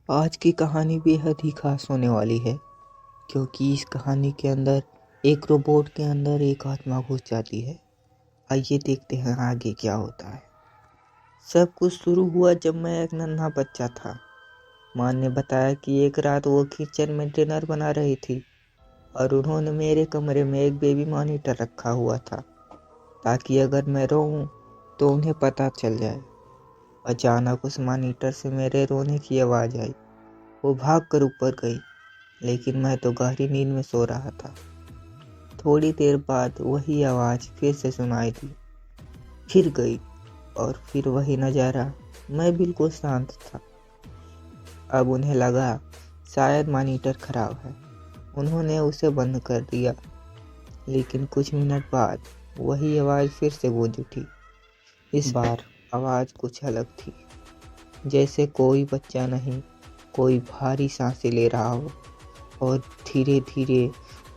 आज की कहानी बेहद ही खास होने वाली है, क्योंकि इस कहानी के अंदर एक रोबोट के अंदर एक आत्मा घुस जाती है। आइए देखते हैं आगे क्या होता है। सब कुछ शुरू हुआ जब मैं एक नन्हा बच्चा था। माँ ने बताया कि एक रात वो किचन में डिनर बना रही थी और उन्होंने मेरे कमरे में एक बेबी मॉनिटर रखा हुआ था, ताकि अगर मैं रोऊं तो उन्हें पता चल जाए। अचानक उस मॉनिटर से मेरे रोने की आवाज़ आई। वो भागकर ऊपर गई, लेकिन मैं तो गहरी नींद में सो रहा था। थोड़ी देर बाद वही आवाज़ फिर से सुनाई दी, फिर गई और फिर वही नज़ारा। मैं बिल्कुल शांत था। अब उन्हें लगा शायद मॉनिटर खराब है। उन्होंने उसे बंद कर दिया, लेकिन कुछ मिनट बाद वही आवाज़ फिर से गूंज उठी। इस बार आवाज़ कुछ अलग थी, जैसे कोई बच्चा नहीं, कोई भारी सांसें ले रहा हो। और धीरे धीरे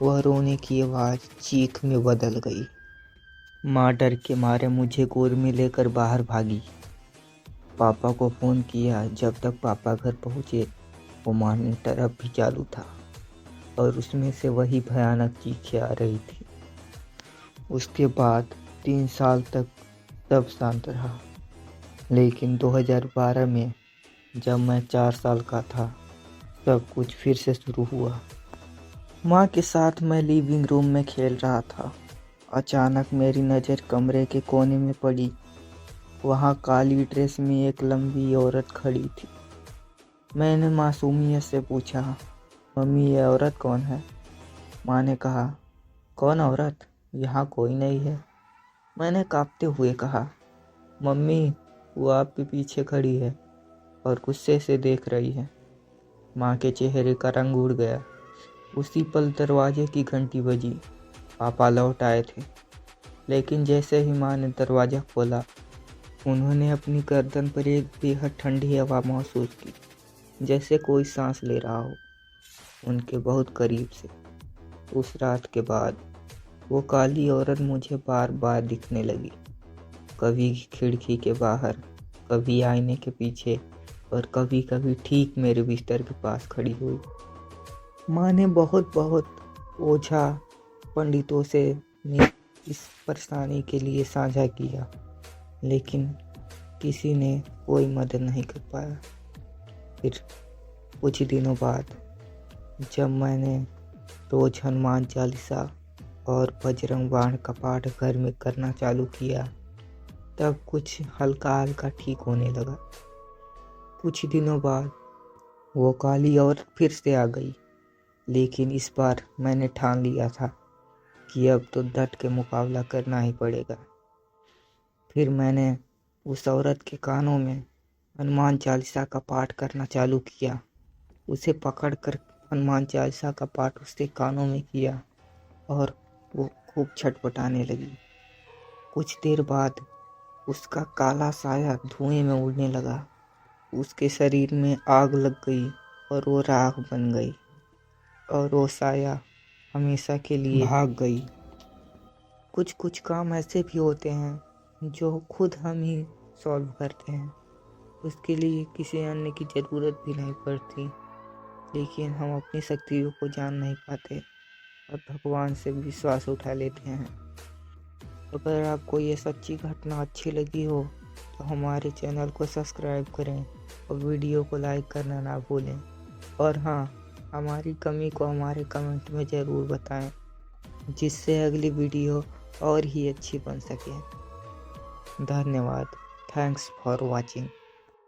वह रोने की आवाज़ चीख में बदल गई। माँ डर के मारे मुझे गोद में लेकर बाहर भागी। पापा को फ़ोन किया। जब तक पापा घर पहुँचे, वो मॉनिटर अब भी चालू था और उसमें से वही भयानक चीखें आ रही थी। उसके बाद 3 साल तक सब शांत रहा, लेकिन 2012 में जब मैं 4 साल का था, सब कुछ फिर से शुरू हुआ। माँ के साथ मैं लिविंग रूम में खेल रहा था। अचानक मेरी नज़र कमरे के कोने में पड़ी। वहाँ काली ड्रेस में एक लंबी औरत खड़ी थी। मैंने मासूमियत से पूछा, मम्मी ये औरत कौन है? माँ ने कहा, कौन औरत? यहाँ कोई नहीं है। मैंने कांपते हुए कहा, मम्मी वो आपके पीछे खड़ी है और गुस्से से देख रही है। माँ के चेहरे का रंग उड़ गया। उसी पल दरवाजे की घंटी बजी। पापा लौट आए थे, लेकिन जैसे ही माँ ने दरवाज़ा खोला, उन्होंने अपनी गर्दन पर एक बेहद ठंडी हवा महसूस की, जैसे कोई सांस ले रहा हो, उनके बहुत करीब से। उस रात के बाद वो काली औरत मुझे बार बार दिखने लगी, कभी खिड़की के बाहर, कभी आईने के पीछे और कभी कभी ठीक मेरे बिस्तर के पास खड़ी हुई। माँ ने बहुत ओझा पंडितों से इस परेशानी के लिए साझा किया, लेकिन किसी ने कोई मदद नहीं कर पाया। फिर कुछ दिनों बाद जब मैंने रोज हनुमान चालीसा और बजरंग बाण का पाठ घर में करना चालू किया, तब कुछ हल्का हल्का ठीक होने लगा। कुछ दिनों बाद वो काली औरत फिर से आ गई, लेकिन इस बार मैंने ठान लिया था कि अब तो डट के मुकाबला करना ही पड़ेगा। फिर मैंने उस औरत के कानों में हनुमान चालीसा का पाठ करना चालू किया। उसे पकड़कर हनुमान चालीसा का पाठ उसके कानों में किया और वो खूब छटपटाने लगी। कुछ देर बाद उसका काला साया धुएं में उड़ने लगा। उसके शरीर में आग लग गई और वो राख बन गई और वो साया हमेशा के लिए भाग गई। कुछ काम ऐसे भी होते हैं जो खुद हम ही सॉल्व करते हैं, उसके लिए किसी अन्य की ज़रूरत भी नहीं पड़ती, लेकिन हम अपनी शक्तियों को जान नहीं पाते और भगवान से विश्वास उठा लेते हैं। अगर आपको ये सच्ची घटना अच्छी लगी हो तो हमारे चैनल को सब्सक्राइब करें और वीडियो को लाइक करना ना भूलें। और हाँ, हमारी कमी को हमारे कमेंट में ज़रूर बताएं, जिससे अगली वीडियो और ही अच्छी बन सके। धन्यवाद। Thanks for watching.